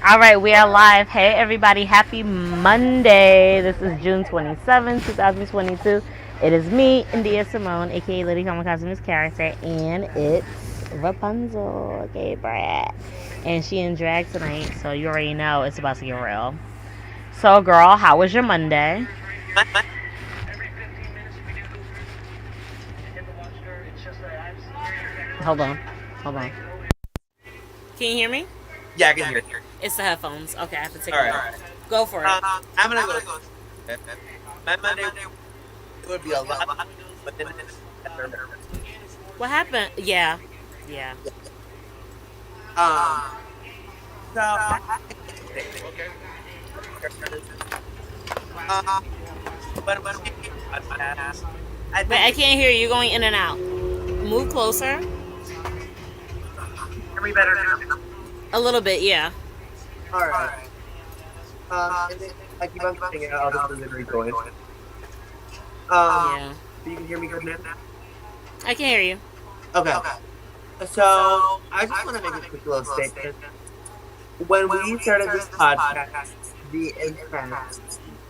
All right, we are live. Hey, everybody, happy Monday. This is June 27th, 2022. It is me, India Simone, aka Lady Kamikaze Character, and it's Rapunzel, aka Bratt. And she in drag tonight, so you already know it's about to get real. So, girl, how was your Monday? Hold on. Hold on. Can you hear me? Yeah, I can hear. It's the headphones. Okay, I have to take All them right. off. Go for it. I'm gonna go. My Monday would be a lot, but then What happened? Yeah. Yeah. um. So um, but I Wait, think I can't hear you. You're going in and out. Move closer. hear me better now. A little bit, yeah. All right. And then I keep on saying it. I'll just literally go in. Yeah. So you can hear me good now. I can hear you. Okay. So I just want to make a quick little statement. When we started this podcast, the intent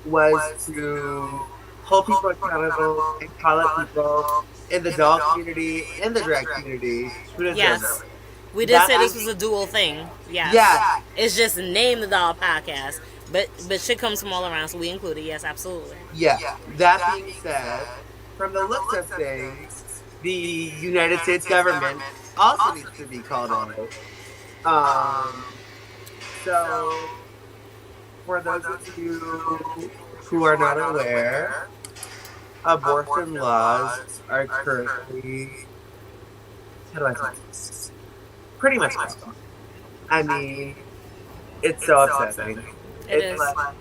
was to hold people accountable and call out people in the doll community and the drag community who deserve Yes. it. We did That say this being, was a dual thing. Yes. yes, It's just named the Doll Podcast. But shit comes from all around, so we include it. Yes, absolutely. yeah. That being said, from the looks of things, the United States government also needs to be called out. So, for those of you who are not aware, abortion laws are currently, how do I say this? Pretty much gone. I mean, it's so upsetting. It It's is. like,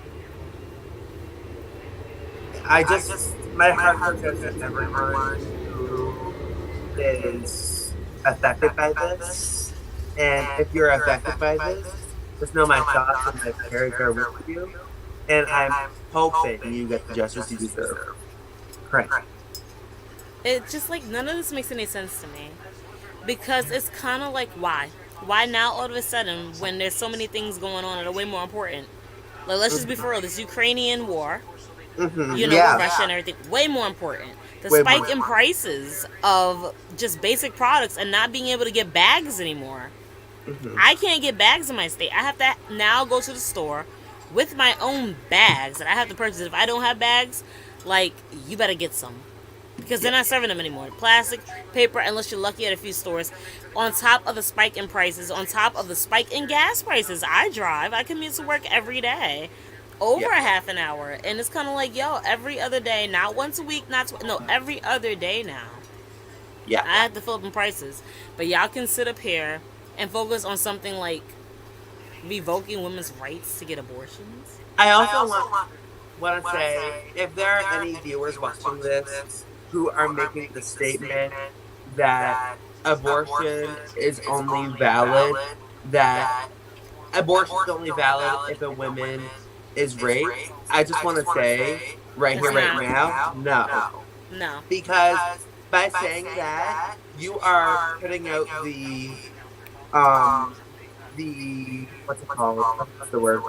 my heart goes out to everyone who is affected by this. And if you're affected by this, just know my thoughts and my prayers are with you. And I'm hoping you get the justice you deserve. Pray. It just like none of this makes any sense to me. Because it's kind of like why? Why now all of a sudden when there's so many things going on that are way more important? Like, let's just be for real. This Ukrainian war, with Yeah, Russia and everything, way more important. The way more. spike in prices of just basic products and not being able to get bags anymore. Hmm. I can't get bags in my state. I have to now go to the store with my own bags that I have to purchase. If I don't have bags, like, you better get some. Because they're Yeah, not serving them anymore. Plastic, paper, unless you're lucky at a few stores. On top of the spike in prices, on top of the spike in gas prices, I commute to work every day. Over yeah, a half an hour. And it's kind of like, yo, every other day, not once a week, no, every other day now. yeah. I have to fill up in prices. But y'all can sit up here and focus on something like revoking women's rights to get abortions. I also want to say if there are any viewers watching this who are making the statement that abortion is only valid, that abortion is only valid if a woman is raped, I just want to say right It's here, right not. now, no. No. Because by saying that, you are putting out um, what's it called? What's the word?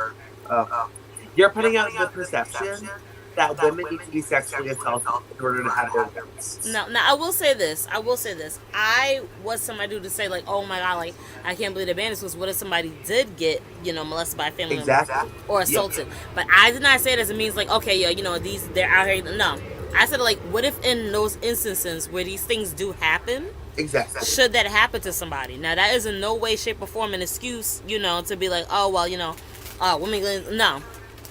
Uh, you're putting out the perception that women need to be sexually assaulted in order to have their rights. No, now I will say this. I will say this. I was somebody to say like, oh my god, like I can't believe they banned this. Was what if somebody did get molested by a family member Exactly. or Yeah. assaulted? But I did not say it as it means like, okay, yeah, these they're out here. No, I said like, what if in those instances where these things do happen, Exactly. should that happen to somebody? Now that is in no way, shape, or form an excuse, to be like, oh well, women.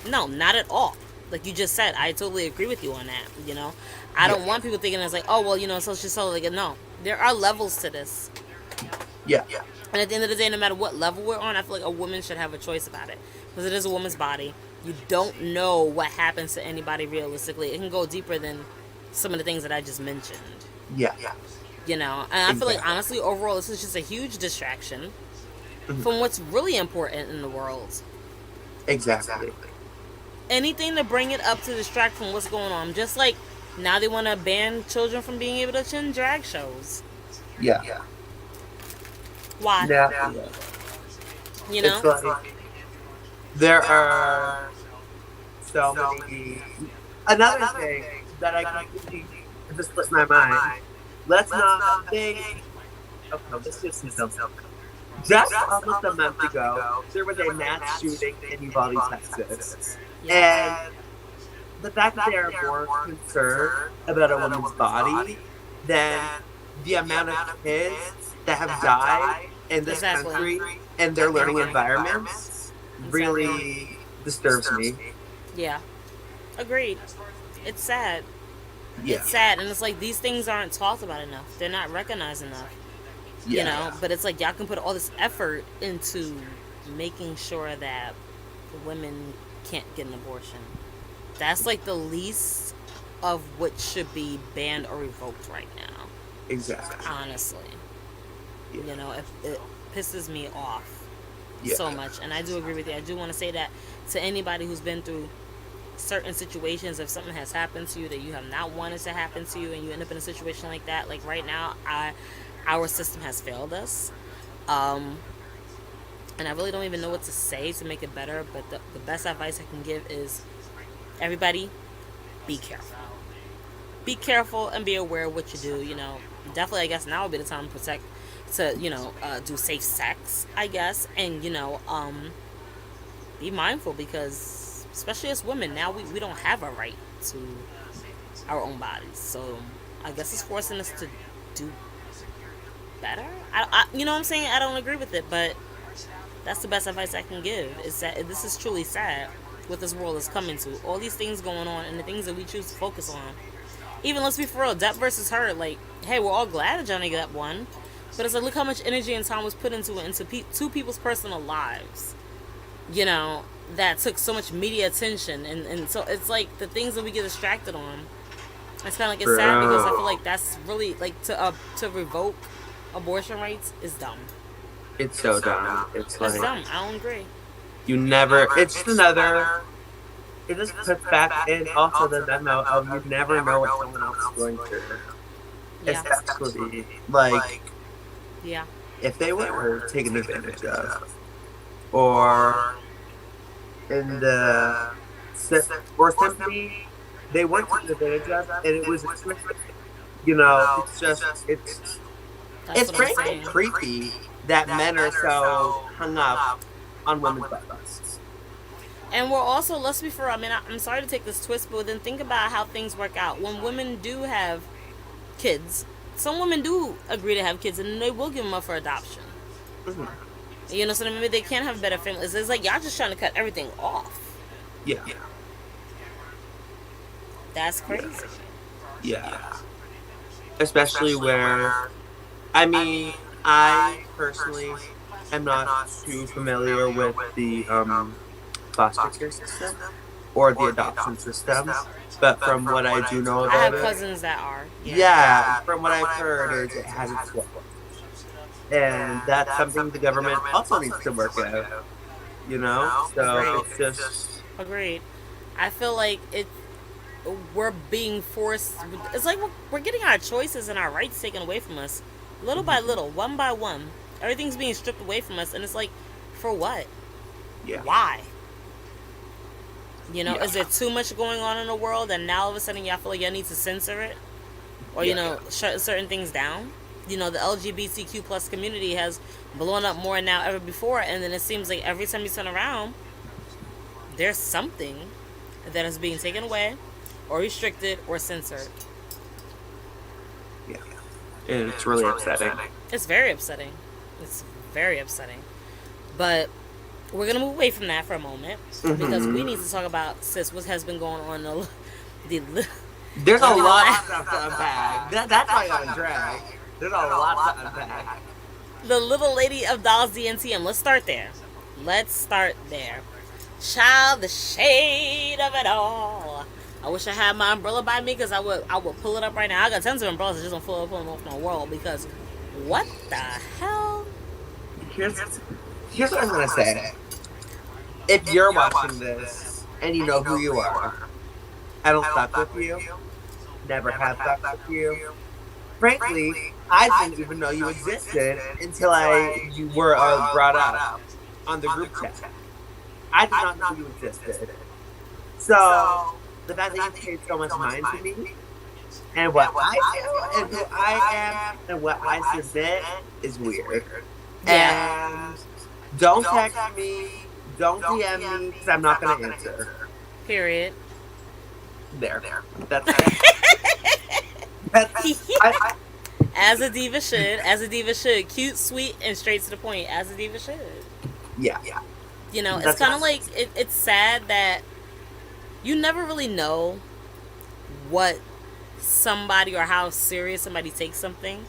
No, not at all. Like you just said, I totally agree with you on that. I don't want people thinking it's like, oh well, so it's just so like no. There are levels to this, Yeah. and at the end of the day, no matter what level we're on, I feel like a woman should have a choice about it because it is a woman's body. You don't know what happens to anybody realistically. It can go deeper than some of the things that I just mentioned. Yeah. And I feel like Exactly. honestly, overall, this is just a huge distraction Mhm. from what's really important in the world. Exactly. Anything to bring it up to distract from what's going on. Just like now they want to ban children from being able to attend drag shows. Yeah. Why? Now, You it's know? like There are so many. Another thing that I completely just slipped my mind. Let's not think. Okay, let's just do something. Just almost a month ago, there was a mass shooting in Uvalde, Texas, and the fact that they are more concerned about a woman's body than the amount of kids that have died in this Exactly. country and their learning environments Exactly. really disturbs me. Yeah. Agreed. It's sad. Yeah. It's sad, and it's like these things aren't talked about enough. They're not recognized enough. You Yeah. know, but it's like y'all can put all this effort into making sure that women can't get an abortion. That's like the least of what should be banned or revoked right now. Exactly. Honestly, Yeah. you know, it pisses me off Yeah. so much, and I do agree with you. I do want to say that to anybody who's been through certain situations, if something has happened to you that you have not wanted to happen to you and you end up in a situation like that, like right now, our system has failed us. um and I really don't even know what to say to make it better, but the best advice I can give is everybody be careful. Be careful and be aware of what you do. You know, definitely, I guess now would be the time to protect, to do safe sex, I guess, and be mindful, because especially as women now, we don't have a right to our own bodies. So I guess it's forcing us to do better. You know what I'm saying? I don't agree with it, but that's the best advice I can give. Is that this is truly sad what this world is coming to. All these things going on and the things that we choose to focus on. Even let's be for real, Depp versus her. Like, hey, we're all glad that Johnny Depp won, but it's like look how much energy and time was put into it, into two people's personal lives. You know, that took so much media attention, and so it's like the things that we get distracted on. It's kind of like it's sad because I feel Bro, like that's really like to revoke abortion rights is dumb. it's so dumb. It's That's like dumb. I don't agree. you never. It's just another. It just puts back in also the memo of you never know what someone else is going through. Yeah. Especially like Yeah. if they were taken advantage of, or in the or simply they weren't taken advantage of, and it was a twist. You know, it's just That's it's what I'm frankly saying. creepy that men are so hung up on women's bodies. And we're also, let's be fair, I mean, I'm sorry to take this twist, but then think about how things work out. When women do have kids, some women do agree to have kids and they will give them up for adoption. Mhm. You know, so maybe they can have better families. It's like y'all just trying to cut everything off. Yeah, That's yeah, crazy. yeah. Especially where, I mean, I personally am not too familiar with the foster care system or the adoption system, but from what I do know I about have it, cousins that are. Yeah. yeah, from what I've heard is it has its flaws, and that's something the government also needs to work out. You know, so Agreed. it's just Agreed. I feel like we're being forced. It's like we're getting our choices and our rights taken away from us, little by mhm, little, one by one. Everything's being stripped away from us, and it's like, for what? yeah, Why? You know, yeah, is there too much going on in the world, and now all of a sudden y'all feel like y'all need to censor it, or yeah, shut certain things down? You know, the LGBTQ plus community has blown up more now ever before, and then it seems like every time you turn around, there's something that is being taken away, or restricted, or censored. yeah. And it's really upsetting. It's very upsetting. It's very upsetting. But we're gonna move away from that for a moment because we Hmm. need to talk about sis what has been going on the There's a let me lot of laugh. stuff to unpack. That's why I got drag. There's a lot to unpack. The little lady of dolls DNTM. Let's start there. Let's start there. Child, the shade of it all. I wish I had my umbrella by me because I would pull it up right now. I got tons of umbrellas. I just don't pull them off my wall because what the hell? Here's here's what I'm gonna say. If you're watching this and you know who you are, I don't fuck with you. Never have fucked with you. Frankly, I didn't even know you existed until you were brought up on the group chat. I did not know you existed. So the fact that you paid so much mind to me and what I do and who I am and what I submit is weird. Yeah. And don't text me, don't DM me because I'm not going to answer. Period. There. That's I, As a diva should. As a diva should. Cute, sweet, and straight to the point. As a diva should. yeah. You know, it's That's kind of like it's sad that you never really know what somebody or how serious somebody takes something,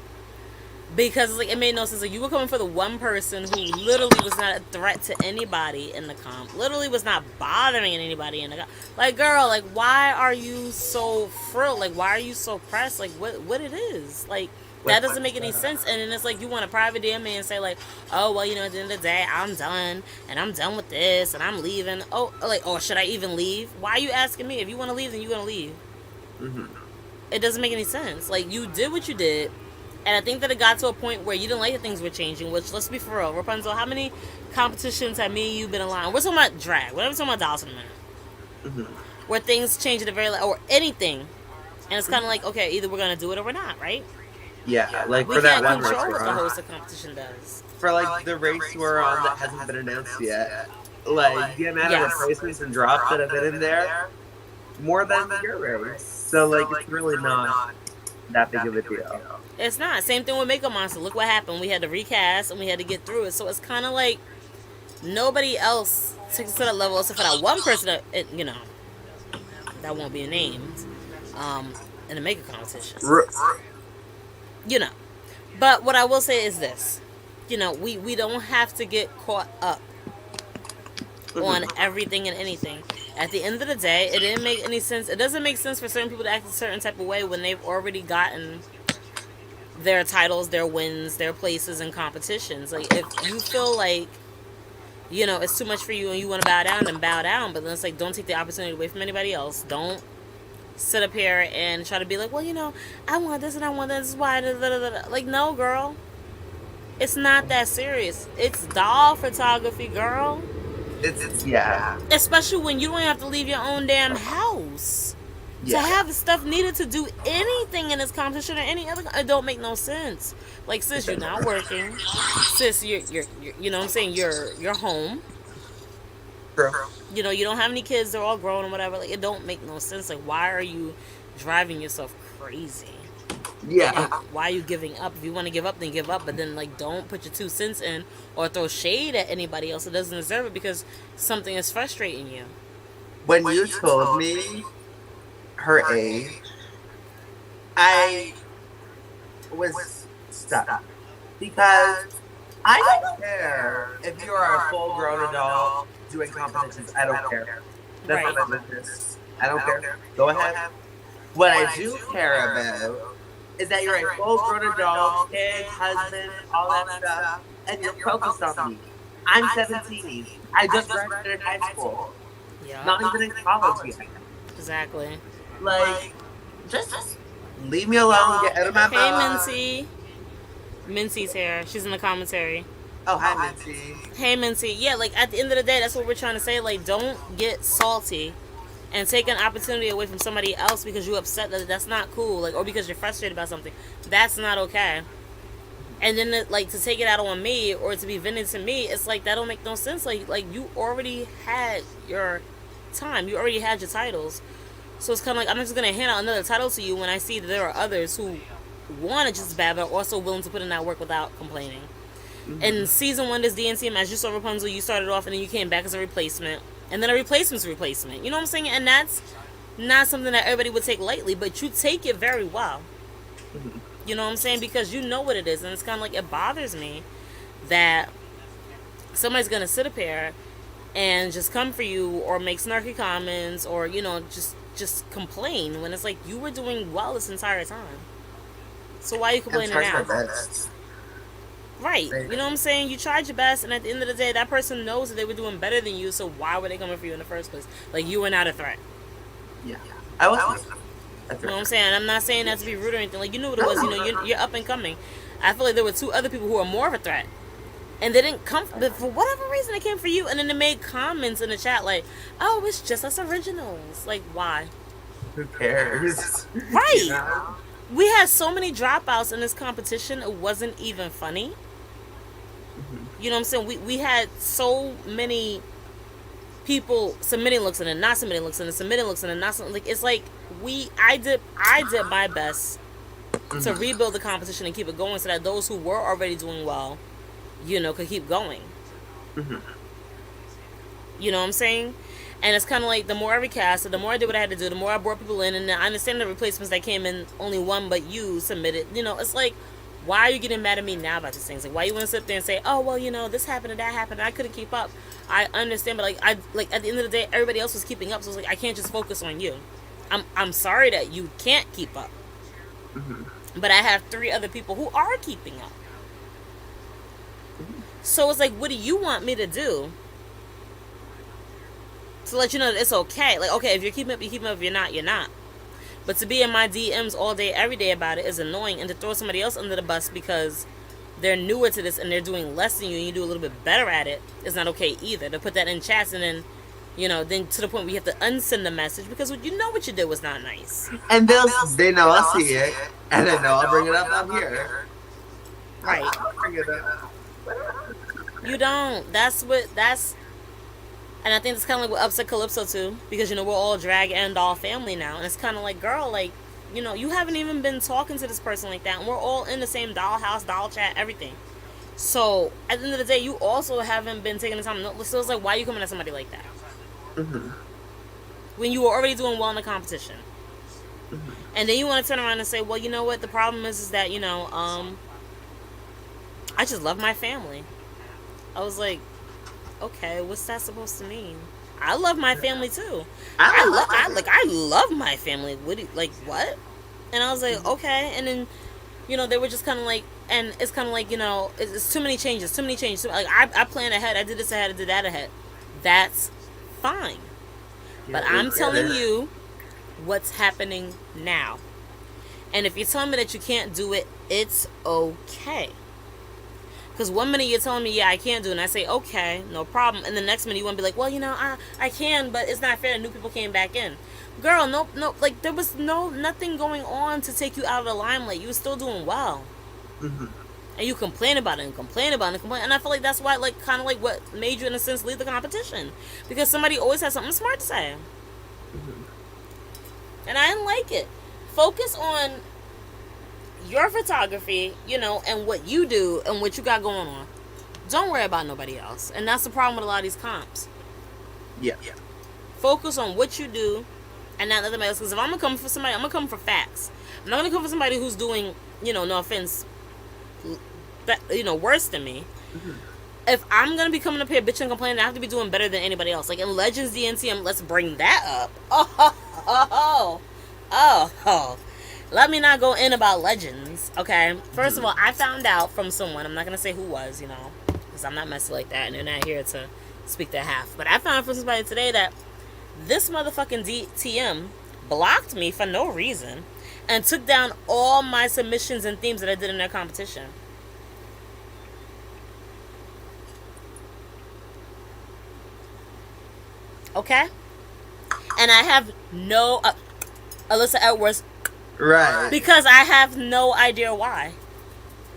because like it made no sense. Like you were coming for the one person who literally was not a threat to anybody in the comp, literally was not bothering anybody in the comp. Like, girl, like why are you so frilled? Like why are you so pressed? Like what it is? Like that doesn't make any sense. And then it's like you want a private DM me and say like, oh well, you know, at the end of the day, I'm done and I'm done with this and I'm leaving. Oh, like, or should I even leave? Why are you asking me? If you want to leave, then you're gonna leave. Mm-hmm. It doesn't make any sense. Like you did what you did, and I think that it got to a point where you didn't like that things were changing. Which, let's be for real, Rapunzel, how many competitions have me and you been aligned? We're talking about drag. We're not talking about dolls in a minute. Mm-hmm. Where things change at the very or anything, and it's kind of like, okay, either we're gonna do it or we're not, right? Yeah, like We for that can't one race control what we're the on. host of competition does. For like the race we're on that hasn't been announced yet. Like the amount of Yes. replacements and drops that have been in there, more than your race. So like it's really not that big of a deal. It's not. Same thing with Makeup Monster. Look what happened. We had to recast and we had to get through it. So it's kind of like nobody else takes it to that level except for that one person that, you know, that won't be named in the makeup competition. You know. But what I will say is this. You know, we don't have to get caught up on everything and anything. At the end of the day, it didn't make any sense. It doesn't make sense for certain people to act a certain type of way when they've already gotten their titles, their wins, their places in competitions. Like, if you feel like, you know, it's too much for you and you want to bow down, then bow down. But then it's like, don't take the opportunity away from anybody else. Don't sit up here and try to be like, well, you know, I want this and I want this. This is why. Da, da, da, da. Like, no, girl. It's not that serious. It's doll photography, girl. It's yeah. Especially when you don't have to leave your own damn house to have the stuff needed to do anything in this competition or any other. It don't make no sense. Like, sis, you're not working. Sis, you're you know what I'm saying, you're home. True. You know, you don't have any kids. They're all grown and whatever. Like, it don't make no sense. Like, why are you driving yourself crazy? Yeah. Why are you giving up? If you want to give up, then give up. But then, like, don't put your 2 cents in or throw shade at anybody else that doesn't deserve it because something is frustrating you. When you told me her age, I was stuck. Because I don't care if you are a full-grown adult doing competitions. I don't care. That's Right. not my business. I don't care. Go ahead. What I do care about is that you're a full-grown adult, kid, husband, all that stuff, and you're focused on me. I'm 17. I just graduated high school. Yeah. Not even in college yet. Exactly. Like, just leave me alone. Get out of my Hey, mouth. Mincy. Mincy's here. She's in the commentary. Oh, hi, Mincy. Hey, Mincy. Yeah, like, at the end of the day, that's what we're trying to say. Like, don't get salty and take an opportunity away from somebody else because you're upset. That's not cool. Like, or because you're frustrated about something. That's not okay. And then, like, to take it out on me or to be vented to me, it's like, that don't make no sense. Like you already had your time. You already had your titles. So it's kind of like, I'm just going to hand out another title to you when I see that there are others who want to just bad, but are also willing to put in that work without complaining. Mm-hmm. And season 1, this DNCM, as you saw Rapunzel, you started off and then you came back as a replacement. And then a replacement's replacement. You know what I'm saying? And that's not something that everybody would take lightly, but you take it very well. Mm-hmm. You know what I'm saying? Because you know what it is. And it's kind of like, it bothers me that somebody's going to sit up here and just come for you or make snarky comments or, you know, just complain when it's like you were doing well this entire time. So why are you complaining now? Right. You know what I'm saying? You tried your best, and at the end of the day, that person knows that they were doing better than you, so why were they coming for you in the first place? Like, you were not a threat. Yeah. I wasn't. You know what I'm saying? I'm not saying that to be rude or anything. Like, you knew what it was. You know, you're up and coming. I feel like there were 2 other people who are more of a threat. And they didn't come, but for whatever reason, they came for you. And then they made comments in the chat like, "Oh, it's just us originals." Like, why? Who cares? You Right. know? We had so many dropouts in this competition. It wasn't even funny. Mhm. You know what I'm saying? We had so many people submitting looks and then not submitting looks and then submitting looks and then not like it's like I did my best to Mhm. rebuild the competition and keep it going so that those who were already doing well, could keep going. Mhm. You know what I'm saying? And it's kind of like the more I recast, the more I did what I had to do, the more I brought people in, and I understand the replacements that came in, only one but you submitted. It's like, why are you getting mad at me now about these things? Like, why you want to sit there and say, oh well, this happened and that happened, and I couldn't keep up. I understand, but like at the end of the day, everybody else was keeping up, so it's like I can't just focus on you. I'm sorry that you can't keep up, Mhm. but I have 3 other people who are keeping up. Mhm. So it's like, what do you want me to do to let you know that it's okay? Like, okay, if you're keeping up, you keep up. If you're not, you're not. But to be in my DMs all day, every day about it is annoying, and to throw somebody else under the bus because they're newer to this and they're doing less than you and you do a little bit better at it is not okay either. To put that in chats and then, then to the point where you have to unsend the message because you know what you did was not nice. And they know I'll see it, and they know I'll bring it up on here. Right. I'll bring it up. You don't. And I think it's kind of like what upset Calypso too, because we're all drag and doll family now, and it's kind of like, girl, like, you haven't even been talking to this person like that, and we're all in the same dollhouse, doll chat, everything. So at the end of the day, you also haven't been taking the time. So it's like, why are you coming at somebody like that Mhm. when you were already doing well in the competition? Mhm. And then you want to turn around and say, well, you know what? The problem is that I just love my family. I was like, okay, what's that supposed to mean? I love my family too. I love my I love my family. What do you, like what? And I was like, Mhm. okay. And then, they were just kind of like, and it's kind of like, it's too many changes, too many changes. Like I planned ahead. I did this ahead. I did that ahead. That's fine. But Yeah, we I'm get telling it. you what's happening now. And if you tell me that you can't do it, it's okay. Because one minute you're telling me, yeah, I can't do it, and I say, okay, no problem. And the next minute you want to be like, well, I can, but it's not fair. New people came back in. Girl, no, like, there was nothing going on to take you out of the limelight. You were still doing well. Mhm. And you complain about it and complain about it and complain. And I feel like that's why, like, kind of like what made you, in a sense, leave the competition. Because somebody always has something smart to say. Mhm. And I didn't like it. Focus on your photography, and what you do and what you got going on. Don't worry about nobody else. And that's the problem with a lot of these comps. Yeah. Focus on what you do and not nothing else. Because if I'm going to come for somebody, I'm going to come for facts. I'm not going to come for somebody who's doing, no offense, worse than me. Mhm. If I'm going to be coming up here bitching and complaining, I have to be doing better than anybody else. Like in Legends DNTM, let's bring that up. Oh. Let me not go in about Legends, okay? First of all, I found out from someone, I'm not going to say who was, because I'm not messy like that, and they're not here to speak their half. But I found out from somebody today that this motherfucking DTM blocked me for no reason and took down all my submissions and themes that I did in their competition. Okay? And I have no... Alyssa Edwards, Right. because I have no idea why.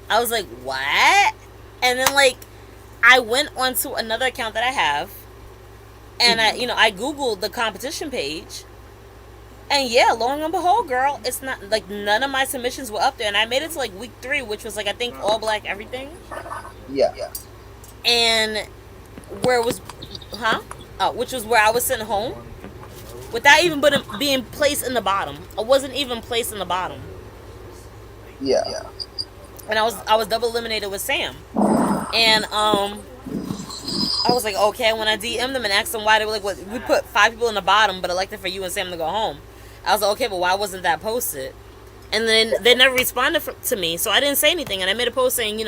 I was like, what? And then, like, I went onto another account that I have, and I Googled the competition page, and yeah, lo and behold, girl, it's not, like, none of my submissions were up there, and I made it to, like, week 3, which was, like, I think all black everything, Yeah. and where it was, which was where I was sitting home, without even being placed in the bottom. I wasn't even placed in the bottom. Yeah. And I was double eliminated with Sam. And I was like, okay. When I DM'd them and asked them why, they were like, "What? We put 5 people in the bottom, but elected for you and Sam to go home." I was like, okay, but why wasn't that posted? And then they never responded to me, so I didn't say anything. And I made a post saying,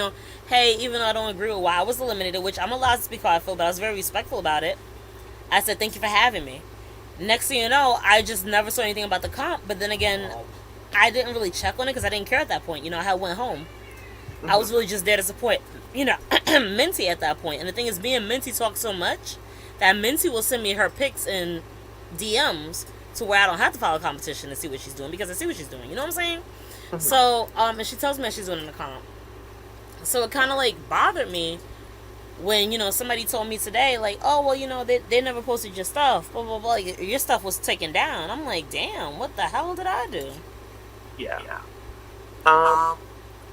hey, even though I don't agree with why I was eliminated, which I'm allowed to speak how I feel, but I was very respectful about it. I said, thank you for having me. Next thing you know, I just never saw anything about the comp. But then again, I didn't really check on it because I didn't care at that point. I had went home. I was really just there to support, Minty at that point. And the thing is, me and Minty talk so much that Minty will send me her pics in DMs to where I don't have to follow competition to see what she's doing because I see what she's doing. You know what I'm saying? So, and she tells me that she's doing an account. So it kind of like bothered me when somebody told me today, like, oh well, they never posted your stuff, blah blah blah. Your stuff was taken down. I'm like, damn, what the hell did I do? Yeah. I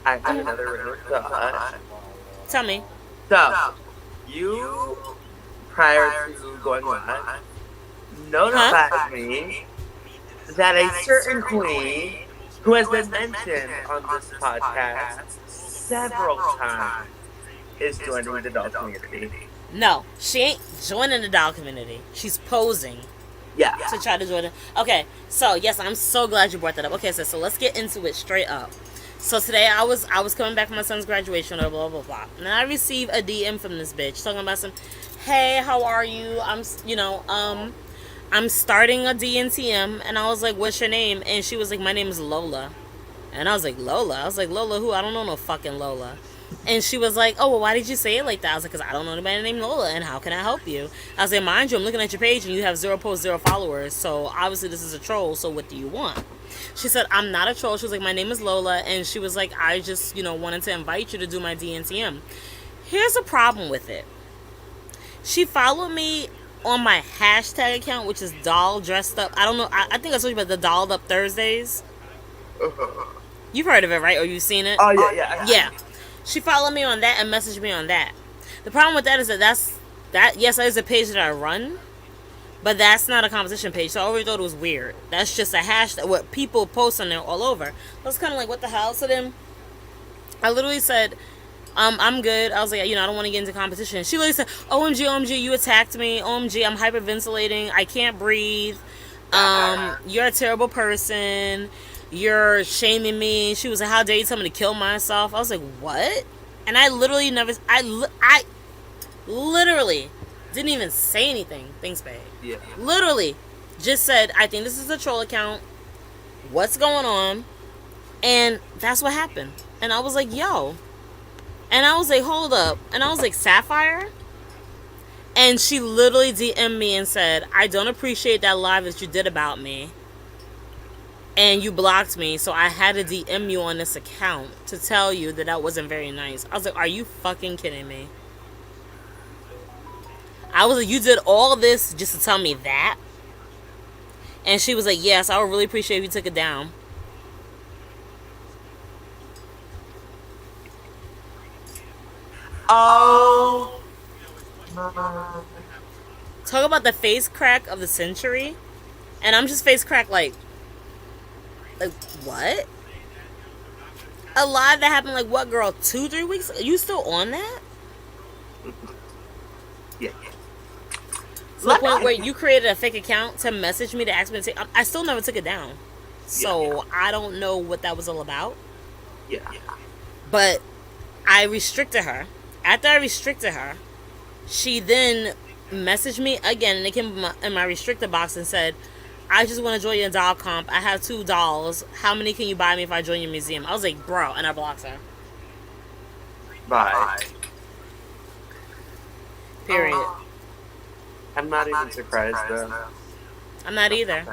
have another random thought. Tell me. So, you, prior to going live, notified me that a certain queen who has been mentioned on this podcast several times is joining the doll community. No, she ain't joining the doll community. She's posing. Yeah. To try to join it. Okay, so yes, I'm so glad you brought that up. Okay, so let's get into it straight up. So today I was coming back from my son's graduation or blah blah blah, and I received a DM from this bitch talking about some, hey, how are you? I'm starting a DNTM, and I was like, what's your name? And she was like, my name is Lola, and I was like, Lola? I was like, Lola who? I don't know no fucking Lola. And she was like, oh, well, why did you say it like that? I was like, because I don't know anybody named Lola, and how can I help you? I was like, mind you, I'm looking at your page, and you have 0 posts, 0 followers, so obviously this is a troll, so what do you want? She said, I'm not a troll. She was like, my name is Lola, and she was like, I just, wanted to invite you to do my DNTM. Here's a problem with it. She followed me on my hashtag account, which is doll dressed up. I don't know, I think I told you about the dolled up Thursdays. You've heard of it, right? Or you've seen it? Oh, yeah. Yeah. She followed me on that and messaged me on that. The problem with that is that yes, that is a page that I run, but that's not a competition page. So I always thought it was weird. That's just a hashtag, what people post on there all over. I was kind of like, what the hell? So then I literally said, I'm good. I was like, I don't want to get into competition. She literally said, OMG, you attacked me. OMG, I'm hyperventilating. I can't breathe. You're a terrible person. You're shaming me. She was like, how dare you tell me to kill myself? I was like, what? And I literally I literally didn't even say anything. Thanks, babe. Yeah. Literally just said, I think this is a troll account. What's going on? And that's what happened. And I was like, yo. And I was like, hold up. And I was like, Sapphire? And she literally DM'd me and said, I don't appreciate that live that you did about me. And you blocked me, so I had to DM you on this account to tell you that wasn't very nice. I was like, are you fucking kidding me? I was like, you did all this just to tell me that? And she was like, yes, I would really appreciate if you took it down. Oh. Talk about the face crack of the century. And I'm just face crack like, what? A live that happened like what, girl? 2-3 weeks? Are you still on that? Yeah. To the point where you created a fake account to message me to ask me to take. I still never took it down, so I don't know what that was all about. Yeah. But I restricted her. After I restricted her, she then messaged me again, and it came in my restricted box and said, I just want to join your doll comp. I have 2 dolls. How many can you buy me if I join your museum? I was like, bro, and I blocked her. Bye. Period. I'm not even surprised, though. I'm not either.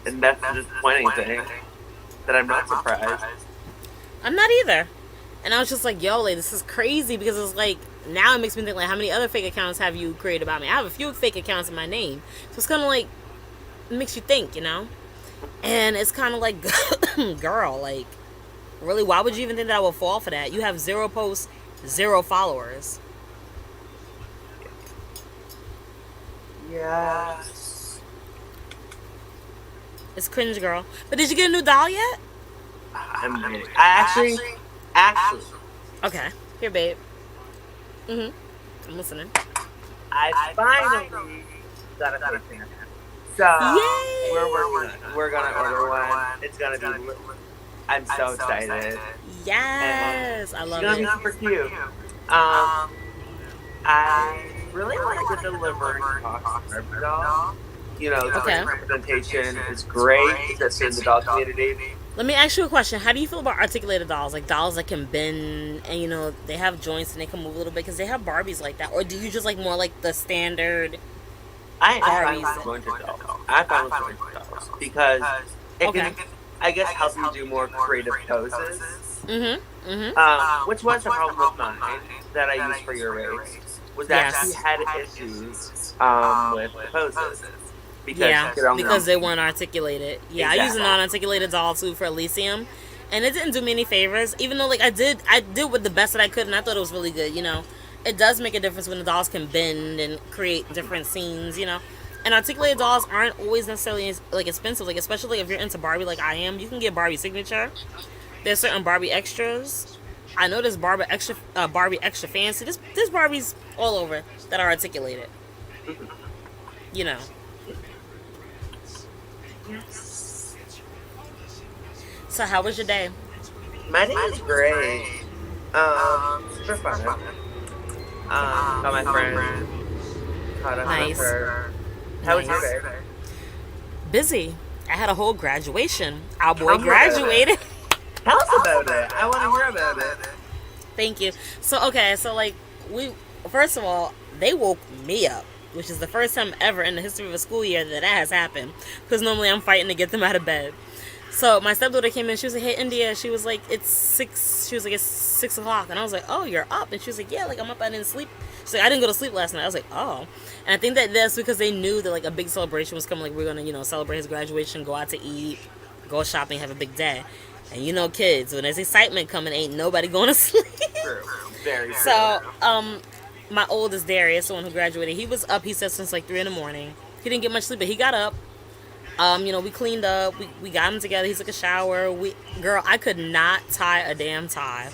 And that's the disappointing thing. That I'm not surprised. I'm not either. And I was just like, yo, like, this is crazy, because it's like, now it makes me think, like, how many other fake accounts have you created about me? I have a few fake accounts in my name. So it's kind of like, it makes you think, And it's kind of like, girl, like, really, why would you even think that I would fall for that? You have 0 posts, 0 followers. Yes. It's cringe, girl. But did you get a new doll yet? I'm waiting. Actually. Okay. Here, babe. I'm listening. I finally got a fake account. So, yay! we're working on it. We're gonna order one. It's gonna be. I'm so excited. Yes, I love it. It's gonna be super cute. I really want to get the livery box doll. The representation is great, especially in the doll community. Let me ask you a question. How do you feel about articulated dolls? Like dolls that can bend and, you know, they have joints and they can move a little bit because they have Barbies like that. Or do you just like more like the standard I am fine Barbies? with jointed dolls. I'm fine with jointed dolls because it Okay. can, I guess, help you do more creative poses. Mm-hmm. Mm-hmm. Which was the problem with mine that I used for your race, was that Yes. she had issues with the poses because Yeah, she could only because they weren't articulated. Yeah, I use a Exactly. non-articulated doll too for Elysium, and it didn't do me any favors. Even though like I did with the best that I could, and I thought it was really good. You know, it does make a difference when the dolls can bend and create different scenes. You know, and articulated dolls aren't always necessarily like expensive. Like especially if you're into Barbie, like I am, you can get Barbie signature. There's certain Barbie extras. I know there's Barbie extra fancy. There's Barbies all over that are articulated. You know. So how was your day? My day was great. Super fun. Got my friend, caught up with Nice. her. How was your Nice. day? Busy. I had a whole graduation. Our boy Tell me about it. graduated. Tell us about it. I want to hear about it. Thank you. So okay, so like we first of all, they woke me up, which is the first time ever in the history of a school year that has happened. Because normally I'm fighting to get them out of bed. So my stepdaughter came in. She was like, "Hey, India." She was like, "It's 6." She was like, "It's 6 o'clock," and I was like, "Oh, you're up?" And she was like, "Yeah, like I'm up. I didn't sleep." She's like, "I didn't go to sleep last night." I was like, "Oh," and I think that that's because they knew that like a big celebration was coming. Like we're gonna, you know, celebrate his graduation, go out to eat, go shopping, have a big day. And you know, kids, when there's excitement coming, ain't nobody going to sleep. True. Very true. So, my oldest Darius, the one who graduated, he was up. He said since like 3 in the morning. He didn't get much sleep, but he got up. You know, we cleaned up. We got him together. He took a shower. Girl, I could not tie a damn tie.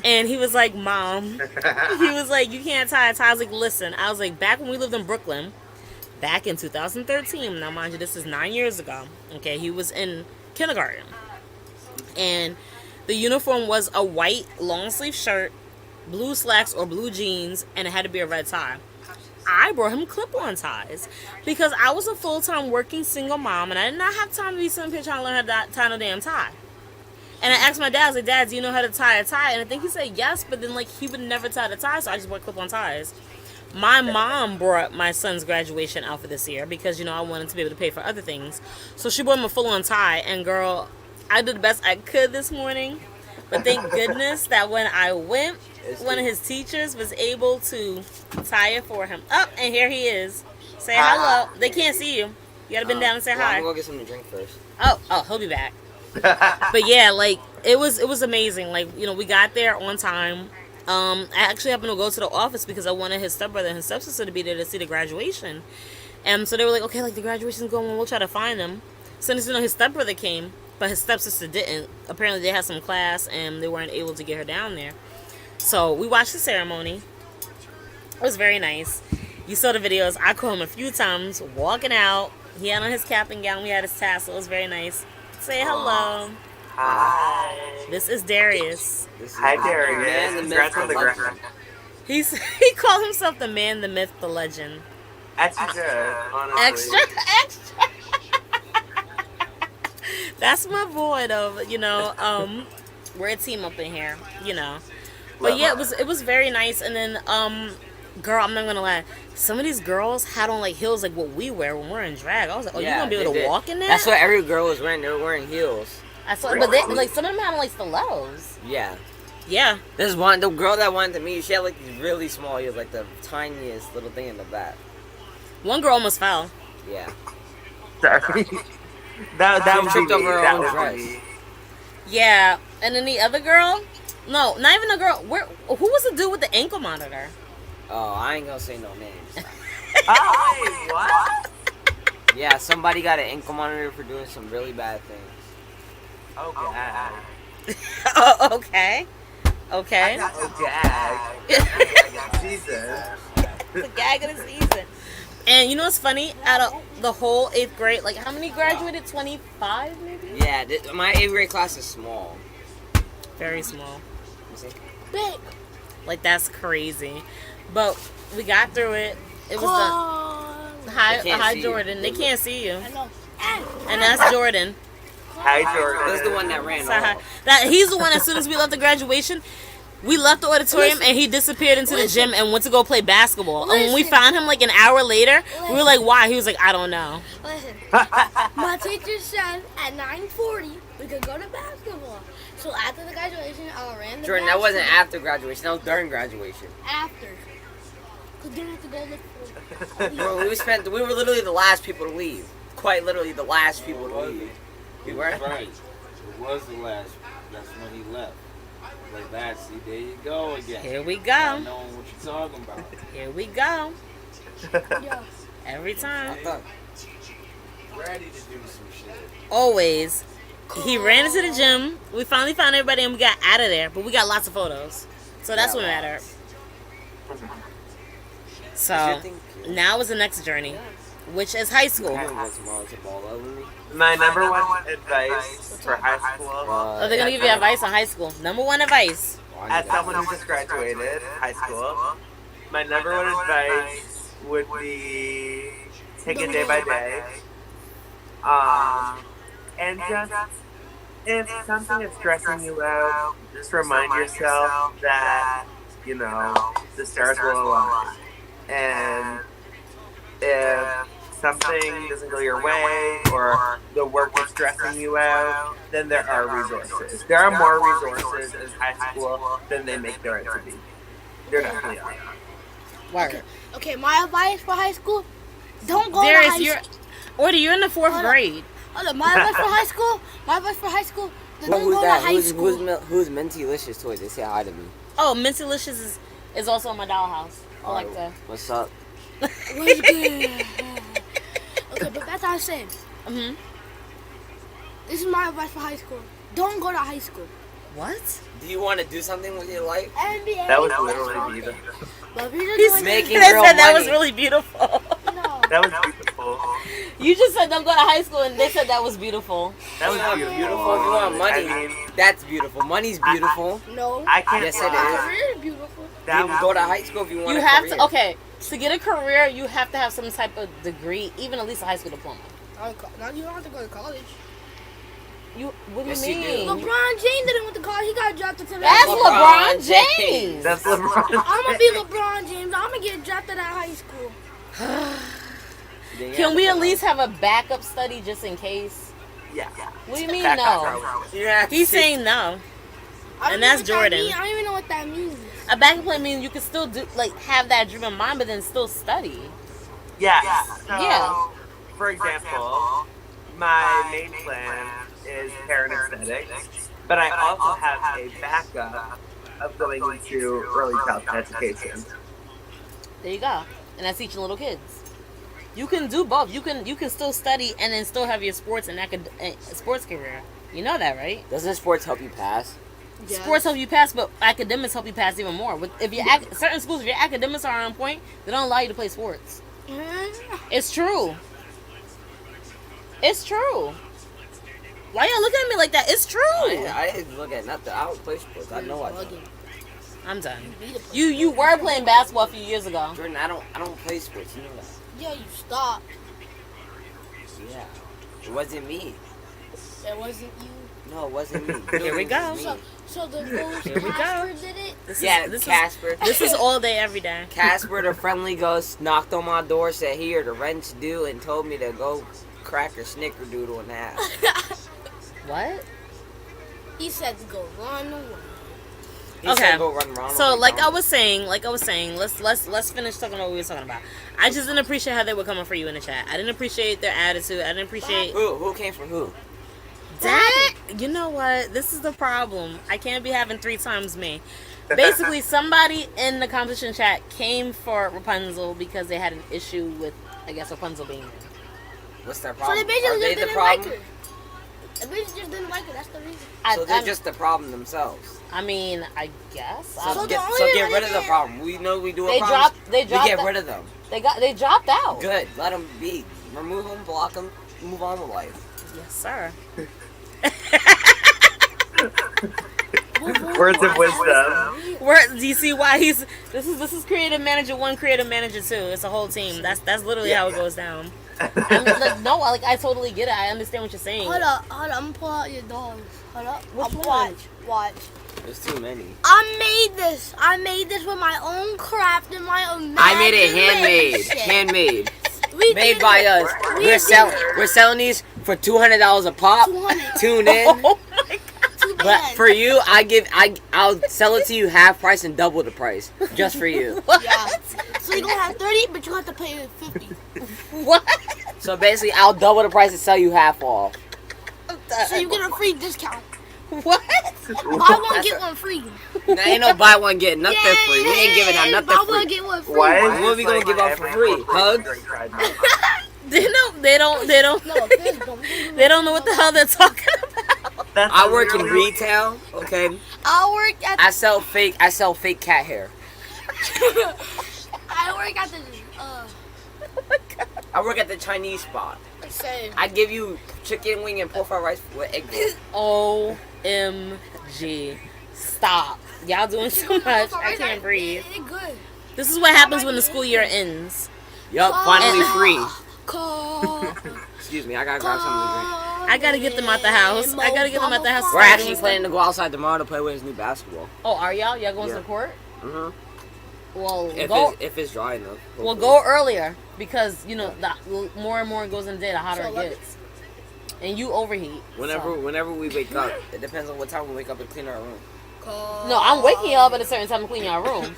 And he was like, "Mom," he was like, "You can't tie a tie." I was like, "Listen," I was like, back when we lived in Brooklyn, back in 2013. Now, mind you, this is 9 years ago. Okay, he was in kindergarten, and the uniform was a white long sleeve shirt, blue slacks or blue jeans, and it had to be a red tie. I brought him clip-on ties because I was a full-time working single mom and I did not have time to be sitting here trying to learn how to tie no damn tie. And I asked my dad, I was like, "Dad, do you know how to tie a tie?" And I think he said yes, but then like he would never tie the tie, so I just bought clip-on ties. My mom brought my son's graduation outfit this year because, you know, I wanted to be able to pay for other things. So she bought him a full-on tie, and girl, I did the best I could this morning. But thank goodness that when I went, one of his teachers was able to tie it for him. Oh, and here he is. Say hello. They can't see you. You gotta bend down and say Well, hi. I'm gonna go get something to drink first. Oh, he'll be back. But yeah, like it was amazing. Like, you know, we got there on time. I actually happened to go to the office because I wanted his stepbrother and his stepsister to be there to see the graduation. And so they were like, "Okay, like the graduation's going on, we'll try to find him." So you know, his stepbrother came, but his stepsister didn't. Apparently they had some class and they weren't able to get her down there. So we watched the ceremony. It was very nice. You saw the videos. I caught him a few times walking out. He had on his cap and gown. We had his tassel. It was very nice. Say hello. Hi. This is Darius. This is Hi, the Darius. man, the Congrats myth, on the legend. ground. He called himself the man, the myth, the legend. Extra, honestly. Extra. That's my boy, though. You know, we're a team up in here. You know, but yeah, it was very nice. And then, girl, I'm not gonna lie. Some of these girls had on like heels like what we wear when we're in drag. I was like, "Oh, you gonna be able they to did. walk in that?" That's what every girl was wearing. They were wearing heels. I saw, but they, like some of them had on like stilettos. Yeah. Yeah. There's one, the girl that wanted to meet you, she had like these really small heels, like the tiniest little thing in the back. One girl almost fell. Yeah. Sorry. that She would tripped be over me. her That own would dress. be me. Yeah, and then the other girl, no, not even a girl. Who was the dude with the ankle monitor? Oh, I ain't gonna say no names. Oh, wait, what? Yeah, somebody got an ankle monitor for doing some really bad things. Oh, God. Oh, okay. Okay. Oh, gag. Jesus. The gag of the season. And you know what's funny? Out of the whole 8th grade, like how many graduated? 25 maybe? Yeah, my 8th grade class is small. Very small. You see? Big. Like that's crazy. But we got through it. It was They can't hi see you. Jordan. They can't see you. I know. And that's Jordan. Hi, Jordan. That's the one that ran Say hi. off. He's the one. As soon as we left the graduation, we left the auditorium and he disappeared into the gym and went to go play basketball. And when we found him like an hour later, we were like, "Why?" He was like, "I don't know." Listen, my teacher said at 9:40 we could go to basketball. So after the graduation, I ran the Jordan, that wasn't basketball. after graduation. That was during graduation. After. Cause then we have to go look for. Bro, we were literally the last people to leave. Quite literally the last people to leave. We were. Right. It was the last. That's when he left. Like that. See, there you go again. Here we Not go. knowing what you're talking about. Here we go. Yeah. Every I time. thought. Ready to do some shit. Always. He ran into the gym. We finally found everybody and we got out of there. But we got lots of photos. So that's what mattered. So now is the next journey, which is high school. I'm gonna go tomorrow to ball over me. My number one advice for high school, Oh, they're gonna give you advice on high school. Number one advice. as someone who just graduated high school, my number one advice would be take it day by day. And just, if something is stressing you out, just remind yourself that, you know, the stars will align. And if something doesn't go your way or the work is stressing you out, then there are resources. There are more resources in high school than they make there out to be. There definitely are. Word. Okay, my advice for high school: don't go Darius, to you're, high school. Order, you're in the fourth Hold on. grade. Hold on, my advice for high school. My advice for high school: Well, don't who's go that? to high school. Who's Mentylicious Toys? They say hi to me. Oh, Mentylicious is also in my dollhouse. I like that. What's up? What's good? Okay, but that's what I'm saying. Mm-hmm. This is my advice for high school: don't go to high school. What? Do you want to do something with your life? NBA. That was literally beautiful. But if you're He's doing making They real said that was money. really beautiful. no. That was beautiful. You just said don't go to high school, and they said that was beautiful. That was Not beautiful. beautiful. If you want money, I mean, that's beautiful. Money's beautiful. No. I can't Yes, it lie. is. Career is beautiful. That You was go to high school if you want You a have career. to. Okay, to get a career, you have to have some type of degree, even at least a high school diploma. Now you don't have to go to college. You? What do Yes, you you mean? do. LeBron James didn't went to college. He got drafted to the That's LeBron LeBron James. James. That's LeBron. I'm gonna be LeBron James. I'm gonna get drafted at high school. Then you Can have we to at go. least have a backup study just in case? Yeah. What do you mean Back up, no? bro. You have to He's sit- saying no. I don't And know that's what that Jordan. mean. I don't even know what that means. A backup plan means you can still do like have that driven mind, but then still study. Yes. So, Yeah. For example, my main plan is hair and aesthetics, but I also have a backup of going into early childhood education. There you go. And that's teaching little kids. You can do both. You can still study and then still have your sports and sports career. You know that, right? Doesn't sports help you pass? Sports help you pass, but academics help you pass even more. If your certain schools, if your academics are on point, they don't allow you to play sports. It's true. It's true. Why y'all looking at me like that? It's true. I didn't look at nothing. I don't play sports. I know I don't. I'm done. You were playing basketball a few years ago. Jordan, I don't play sports. You know that. Yeah, you stopped. Yeah. It wasn't me. It wasn't you. No, it wasn't me. Here we go. So the ghost Here we go. Casper did it. This Casper. This is all day, every day. Casper, the friendly ghost, knocked on my door, said here the rent's due, and told me to go crack a snickerdoodle in half. What? He said to go run away. He Okay. said go run around. So like I was saying, let's finish talking about what we were talking about. I just didn't appreciate how they were coming for you in the chat. I didn't appreciate their attitude. I didn't appreciate Who came from who? that. You know what? This is the problem. I can't be having 3 times me. Basically, somebody in the competition chat came for Rapunzel because they had an issue with, I guess, Rapunzel being there. What's their So problem? they basically Are they just the didn't like problem? her. They basically just didn't like her. That's the reason. So they're just the problem themselves. I mean, I guess. So, So get, the only so get reason rid of the they- problem. We know we do a They problem. dropped. They We dropped. get the- rid of them. They dropped out. Good. Let them be. Remove them, block them, move on with life. Yes, sir. Words of wisdom. Do you see why he's this is creative manager 1, creative manager 2. It's a whole team. That's literally how it goes down. I mean, I totally get it. I understand what you're saying. Hold up. I'm gonna pull out your dogs. Hold up. Which one? Watch. There's too many. I made this with my own craft and my own. I made it handmade. We Made did by it. us. We We're did it. selling these for $200 a pop. 200. Tune in. Oh my god. But for you, I'll sell it to you half price and double the price just for you. Yeah. So you're gonna have 30, but you have to pay 50. What? So basically, I'll double the price and sell you half off. So you get a free discount. What? Buy one get one free. Now ain't no buy one get nothing free. We ain't giving out nothing Buy one free. get one free. Why? What are we gonna give out for free? Hugs? They don't No, fist bump. they don't know what the hell they're talking about. I work in retail. Okay. I work at. I sell fake cat hair. I work at the. I work at the Chinese spot. Same. I give you chicken wing and pork fried rice with egg roll. OMG. Stop. Y'all doing too much. I can't breathe. It's good. This is what happens when the school year ends. Yup, finally free. Call. Excuse me, I gotta grab something to drink. I gotta get them out the house. I gotta get them out the house. We're actually planning to go outside tomorrow to play with his new basketball. Oh, are y'all? Y'all going to Yeah. the court? Mhm. Well, If it's dry enough. Well, go earlier because you know the more and more it goes in the day, the hotter it gets, and you overheat. Whenever we wake up, it depends on what time we wake up and clean our room. No, I'm waking up at a certain time to clean your room.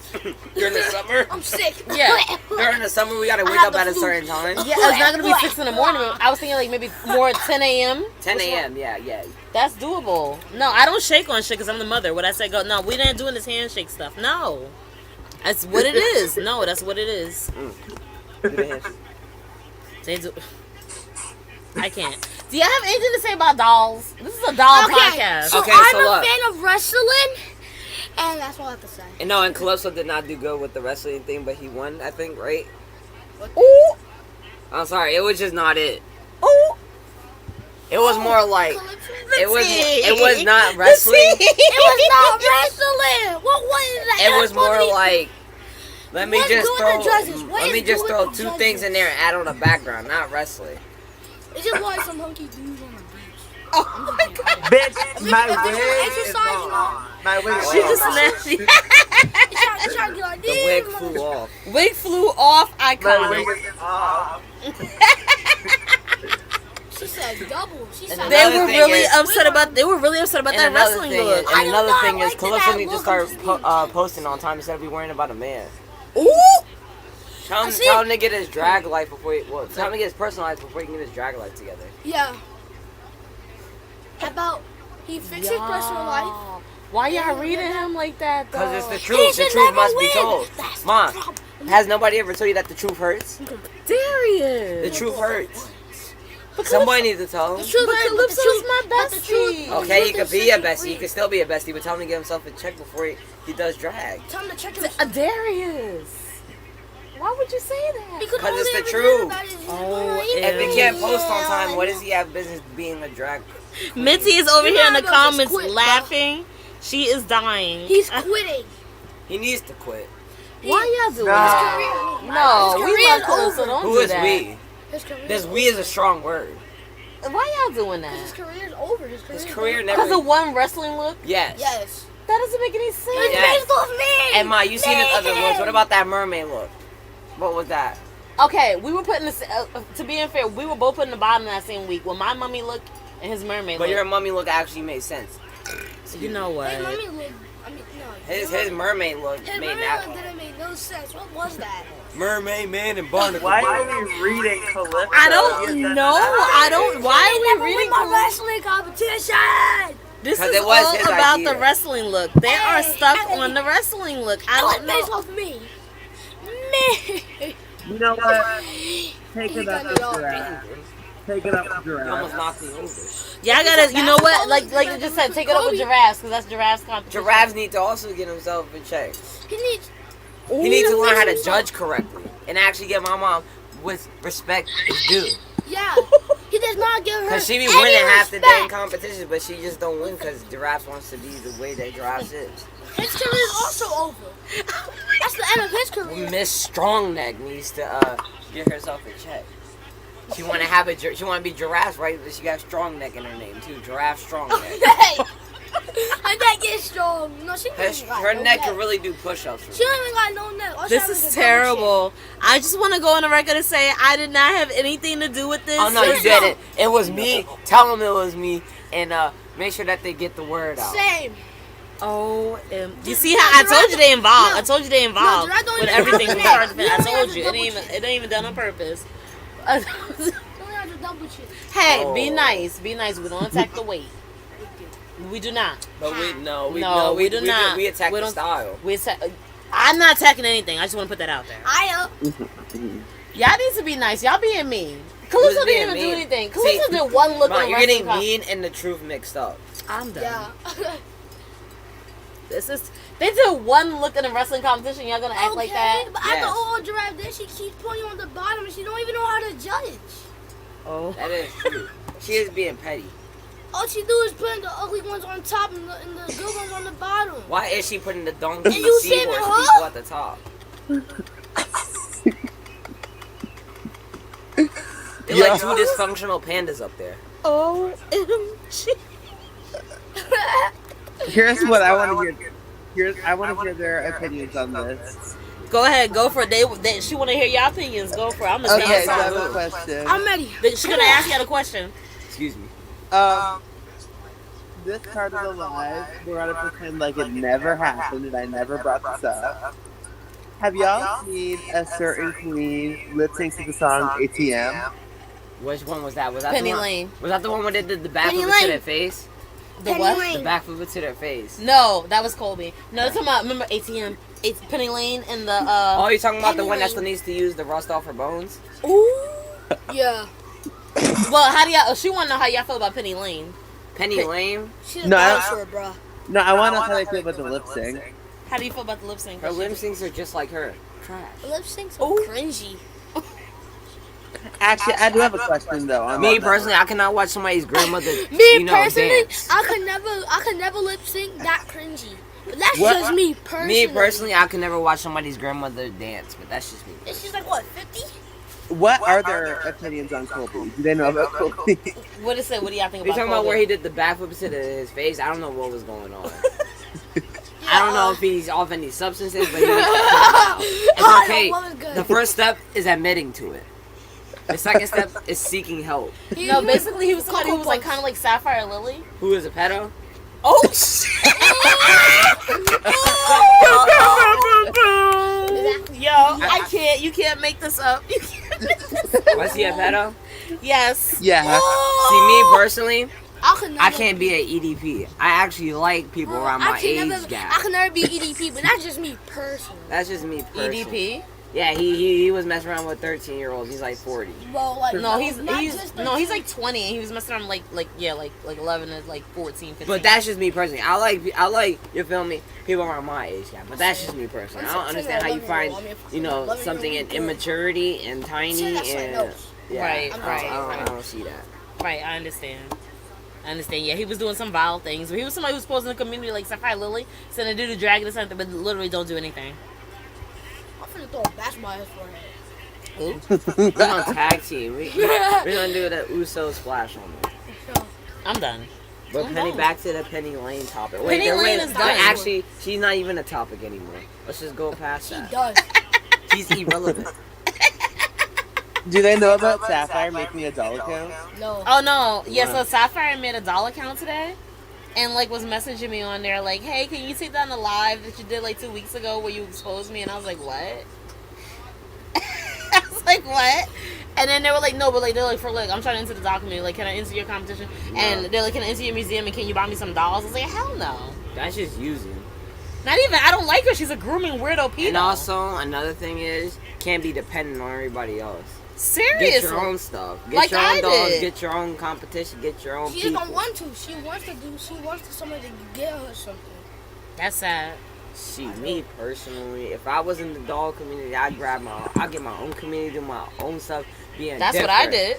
During the summer, I'm sick. Yeah. during the summer we gotta wake have up the at a flu. certain time. Yeah, it's not gonna be 6 in the morning. I was thinking like maybe more 10 a.m. 10 a.m. Yeah. That's doable. No, I don't shake on shit because I'm the mother. What I say, go. No, we didn't doing this handshake stuff. No, that's what it is. No, that's what it is. Do the handshake. They do. I can't. Do you have anything to say about dolls? This is a doll podcast. So Okay, I'm so a look. fan of wrestling, and that's all I have to say. And no, and Calypso did not do good with the wrestling thing, but he won, I think, right? Ooh, I'm sorry, it was just not it. ooh. It was more like it was not The wrestling. tea. It was not wrestling. What was that? It was more like let me What's just doing throw the judges? What let is me just doing throw the two judges? things in there and add on the background, not wrestling. It's just like some hunky dudes on the beach. Oh my god. Bitch, my If it's wig is exercise, you know. gone. My wig is She gone. just snatched. It's trying to get like The this. wig flew off. Wig flew off. My wig Iconic. is off. She said double. She said And They Another were thing really is- upset about. They were really upset about that wrestling look. I And do another not thing is, like Calypso that needs to look start of the posting on time instead of be worrying about a man. Ooh. Tell See? him to get his drag life before tell him to get his personal life before he can get his drag life together. Yeah. How about he fixed his personal life? Why y'all reading him like that though? Because it's the He truth. The should truth never must be win. told. That's the Mom, problem. has nobody ever told you that the truth hurts? Darius. The truth hurts. Somebody needs to tell him. The truth But hurts, Calypso's but the my truth- but the truth- bestie. the Okay, he truth could is be a set you bestie. free. He could still be a bestie, but tell him to give himself a check before he does drag. Tell him to check Darius. Why would you say that? Because 'Cause all it's they the ever truth. hear about is his Oh, life. If he can't post on time, what does he have business being a drag? Minty is over here in the Remember, just comments quit, bro. laughing. She is dying. He's quitting. He needs to quit. Why y'all doing No. that? No, His we career love is Calypso. over. Don't Who do is that. we? His career. This we is a strong word. Why y'all doing His that? career is over. His career Because never. of one wrestling look? Yes. Yes. That doesn't make any It's sense. Yes. based off me. And Ma, you seen his other looks. What about that mermaid look? What was that? Okay, we were putting this. To be unfair, we were both putting the bottom that same week. With my mummy look and his mermaid But look. your mummy look actually made sense. You know what? His mommy look. I mean, no. His mermaid look His made mommy that. look didn't make no sense. What was that? Mermaid man and barnacle. Why are we reading Calypso? I don't know. I don't. Why are we Never reading? win my wrestling competition. This 'Cause is it was all his about idea. the wrestling look. They are Hey, stuck hey. on the wrestling look. I It was don't based know. off me. Me. You know what? Take He it got up it to all. giraffe. Take it up to You almost giraffe. knocked me over. Y'all gotta. You know what? basketball Like is you just said, take it up with Kobe. giraffes because that's giraffes competition. Giraffes need to also get himself in check. He needs. He needs to learn how to himself. judge correctly and actually give my mom with respect is due. Yeah. He does not give her Cause she be any winning half the damn respect. competitions, but she just don't win because Giraffes wants to be the way that Giraffes is. His career is also over. That's the end of his career. Miss Strongneck needs to get herself a check. She want to have she want to be Giraffes, right? But she got Strongneck in her name too. Giraffe Strongneck. Hey, her neck is strong. No, she Her neck can really do push-ups. She don't even got no neck. All she This have is a double terrible. I just want to go on the record and say I did not have anything to do with this. Oh no, you didn't. It was me. Tell them it was me, and make sure that they get the word chin. out. Same. Oh, you see how I told you they involved. No. I told you they involved No, Gerard don't with even everything have from a start to neck. finish. I He only told has you a it ain't even done on purpose. She only has a double chin. Hey, Oh. be nice. Be nice. We don't attack the weight. We do not. But we do not. We attack We the don't- style. I'm not attacking anything. I just want to put that out there. I Y'all need to be nice. Y'all being mean. Calypso being didn't even do mean? anything. See, Calypso did one look Mom, at you're wrestling getting com- mean and the truth mixed up. I'm done. yeah. This is. They did one look in a wrestling competition. Y'all gonna act like that? But Yes. after all Giraffe did, she keeps pointing on the bottom and she don't even know how to judge. Oh. That is true. She is being petty. All she do is putting the ugly ones on top and the good ones on the bottom. Why is she putting the donkey And you seahorse saving her? people at the top? They're like two dysfunctional pandas up there. OMG. Here's what I want to hear. I want to hear their opinions on this. Go ahead, go for it. She want to hear your opinions. Go for it. I'm gonna Okay, say so I have something. a question. I'm ready. She's gonna ask you a question. Excuse me. This part of the live, we're gonna pretend like it never happened and I never brought this up. Have y'all seen a certain queen lip sync to the song ATM? Which one was that? Was that Penny the one? Lane. Was that the one where they did the Penny backflip to Lane. their face? The Penny what? Lane. The backflip to their face. No, that was Colby. No, that's talking about. Remember ATM? It's Penny Lane and the. Oh, you're talking about the Penny one that Lane. still needs to use the rust off her bones? Ooh. Yeah. Well, how do y'all? Oh, she want to know how y'all feel about Penny Lane. Penny Lane? She's a No, I- dinosaur, bro. No, I want to know how they feel about the lip sync. How do you feel about the lip sync? Her lip syncs are just like her. Trash. Lip syncs are cringy. Actually, I do have a question though. on Me that. personally, I cannot watch somebody's grandmother, Me personally, dance. I could never lip sync that cringy. But that's What? just me personally. Me personally, I can never watch somebody's grandmother dance, but that's just me. It's just like what, 50? What are their opinions on Colby? Do they know about Colby? What is it? What do y'all think You're about? talking about Colby? where he did the backflips to his face? I don't know what was going on. I don't know if he's off any substances, but he was it's okay. What was good? The first step is admitting to it. The second step is seeking help. No, basically he was somebody who Cocoa was like Puffs. kind of like Sapphire Lily. Who is a pedo? Oh shit! Yo, I can't. You can't make this up. You can't make this up. Was he a pedo? Yes. Yeah. See, me personally, I I can't be an EDP. I actually like people around my age gap. I can never be EDP, but that's just me personally. That's just me personally. EDP. Yeah, he was messing around with 13-year-olds. He's like 40. Well, like No, he's not just no, he's 13. like 20 and he was messing around like 11 to like 14, 15. But that's just me personally. I like you feel me, people around my age gap. But that's just me personally. I don't understand how you find something in immaturity and tiny and yeah. Right, I don't see that. Right, I understand. Yeah, he was doing some vile things. He was somebody who was posing in the community like Sapphire Lily, sending a dude to dragon or something, but literally don't do anything. I'm finna throw a basketball at his forehead. We're gonna tag team. We're gonna do the Uso splash on them. I'm done. But I'm Penny, done. back to the Penny Lane topic. Penny Lane is done. Actually, she's not even a topic anymore. Let's just go past He that. does. She's irrelevant. Do they know about Sapphire making a doll account? No. Oh no, yeah. So Sapphire made a doll account today, and like was messaging me on there like, "Hey, can you take down the live that you did like 2 weeks ago where you exposed me?" And I was like, "What?" I was like, "What?" And then they were like, "No, but like they're like for like I'm trying to enter the doll community. Like, can I enter your competition?" And they're like, "Can I enter your museum? And can you buy me some dolls?" I was like, "Hell no." That's just using. Not even. I don't like her. She's a grooming weirdo pedo. And also, another thing is, can't be dependent on everybody else. seriously. Get your own stuff. Get Like your own I dolls. did. Get your own competition. Get your own She just people. don't want to. She wants somebody to get her something. That's sad. See, me personally, if I was in the doll community, I'd get my own community, do my own stuff. That's what I did.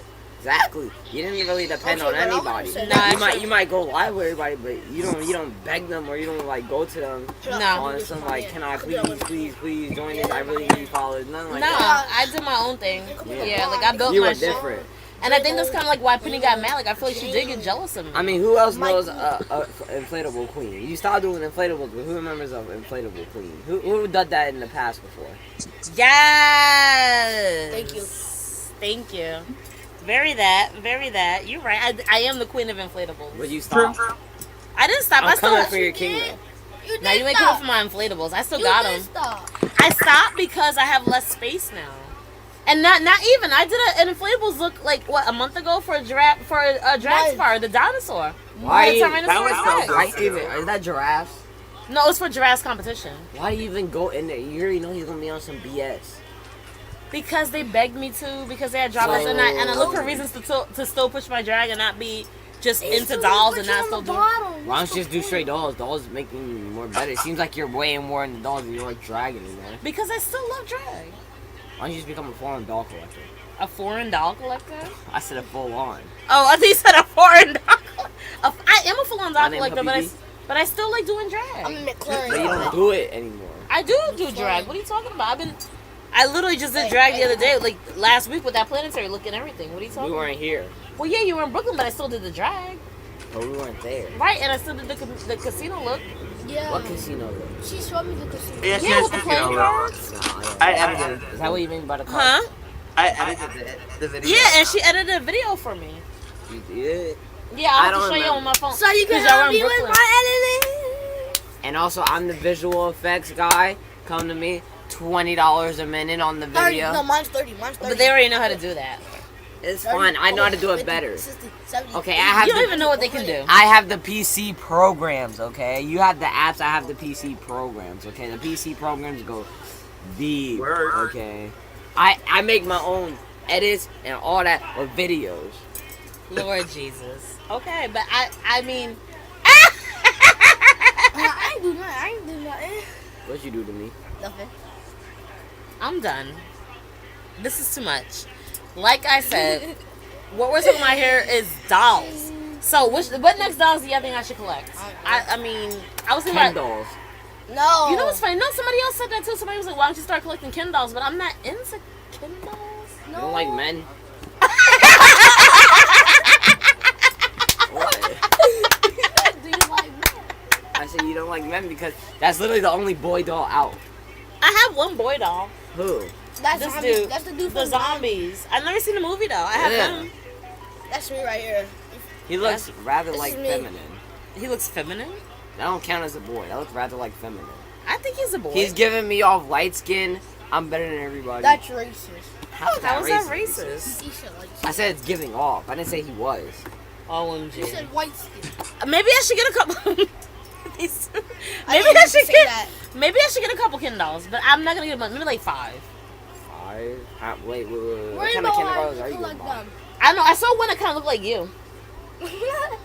Exactly. You didn't really depend on Okay, but I'm anybody. gonna say that. You might go live with everybody, but you don't beg them or you don't like go to them No. on some like, can I please join this? I really need followers. Nothing like No, that. I did my own thing. Yeah. Yeah, like I built You my were shit. different. And I think that's kind of like why Penny got mad. Like I feel like she did get jealous of me. I mean, who else knows inflatable queen? You stopped doing inflatables, but who remembers of inflatable queen? Who did that in the past before? Yes. Thank you. Thank you. Very that. You're right. I am the queen of inflatables. But you stopped. I didn't stop. I I'm still. coming for your kingdom. You Now you ain't coming for my inflatables. I still got them. Stop. I stopped because I have less space now. And not even. I did an inflatables look like what a month ago for a giraffe Draxpar, the dinosaur. Why The you? Tyrannosaurus that was so Rex. good. Why even? Is that giraffes? No, it's for giraffes competition. Why do you even go in there? You already know he's gonna be on some BS. Because they begged me to, because they had dropped us, and I look for reasons to still push my drag and not be just into dolls and not still do. Why don't you just do straight dolls? Dolls making you more better. It seems like you're way more into dolls than you're like dragging in there. Because I still love drag. Why don't you just become a foreign doll collector? A foreign doll collector? I said a full on. Oh, I think you said a foreign doll. I am a full-on doll My name collector, Habibi. but I still like doing drag. I'm a McLaren. But you don't do it anymore. I do drag. What are you talking about? I literally just did drag the other day, like last week with that planetary look and everything. What are you talking We about? weren't here. Well, yeah, you were in Brooklyn, but I still did the drag. But we weren't there. Right, and I still did the casino look. Yeah. What casino look? She showed me the casino. Yes, Yeah, yes, with the you playing know. cards. I edited Is that what you mean by the card? Huh? I edited the video. Yeah, and she edited a video for me. You did. Yeah, I I'll have don't to show you remember. on my phone. So you can 'Cause y'all help were me in with Brooklyn. my editing. And also, I'm the visual effects guy. Come to me. $20 a minute on the 30. video. No, mine's 30. Mine's 30. But they already know how to do that. It's fine. I know how to do it better. 60, 70. Okay, I have You don't the, even know what they can do. I have the PC programs, okay? You have the apps, I have the PC programs, okay? The PC programs go deep, Word. okay? I make my own edits and all that with videos. Lord Jesus. Okay, but I mean, I ain't do nothing. I ain't do nothing. What you do to me? Nothing. I'm done. This is too much. Like I said, what we're talking about here is dolls. So, what next dolls do y'all think I should collect? I mean, I was thinking Ken about. dolls. No. You know what's funny? No, somebody else said that too. Somebody was like, "Why don't you start collecting Ken dolls?" But I'm not into Ken dolls. You No. don't like men? Do you like me? I said you don't like men because that's literally the only boy doll out. I have one boy doll. Who? That's This zombies. dude. That's the dude The from zombies. I've never seen the movie though. I have Yeah. him. That's me right here. He looks rather this like is me. feminine. He looks feminine. That don't count as a boy. That looks rather like feminine. I think he's a boy. He's giving me off light skin. I'm better than everybody. That's racist. How's How is that racist? He said like. I said it's giving off. I didn't say he was. He OMG. said white skin. Maybe I should get a couple. These- I maybe didn't I mean to should say get. that. Maybe I should get a couple Ken dolls, but I'm not gonna get a bunch. Maybe like 5. 5? Wait. What kind Rainbow of eyes, kindergartens you are you can going like to buy? them. I know. I saw one that kind of looked like you.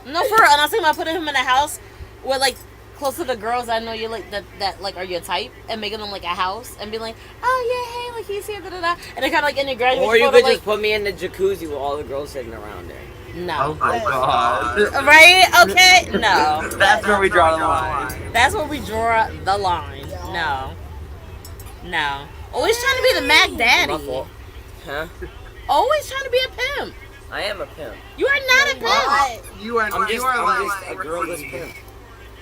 No, for real. And I was thinking about putting him in a house where like close to the girls I know you like that like are your type, and making them like a house and be like, oh yeah, hey, like he's here, da da da, and then kind of like in your graduation Or you photo, could like, just put me in the jacuzzi with all the girls sitting around there. Oh no. my god. Right? Okay. No. That's where we draw the line. That's where we draw the line. No. No. Always trying to be the Mac My Daddy. fault. Huh? Always trying to be a pimp. I am a pimp. You are not a pimp. What? You are I'm just a girlless queen. pimp.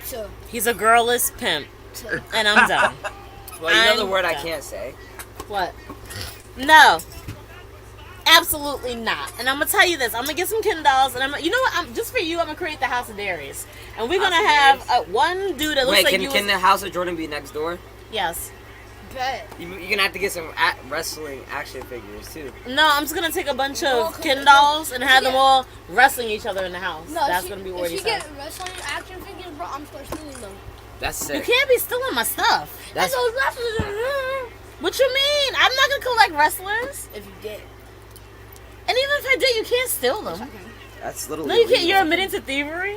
So, He's a girlless pimp. And I'm done. Well, you know the I'm word I done. can't say. What? No. Absolutely not. And I'm gonna tell you this. I'm gonna get some Ken dolls, and you know what? just for you, I'm gonna create the House of Darius, and we're gonna have one dude that looks Wait, like can, you. can the house of Jordan be next door? Yes. bet. You're gonna have to get some wrestling action figures too. No, I'm just gonna take a bunch Well, of Ken dolls and have them all wrestling each other in the house. No, That's if gonna be if weird. you get wrestling action figures, bro, I'm start stealing them. That's You sick. can't be stealing my stuff. That's those wrestlers are here. What you mean? I'm not gonna collect wrestlers. If you did. And even if I did, you can't steal them. that's literally. No, you can't. illegal. You're admitting to thievery.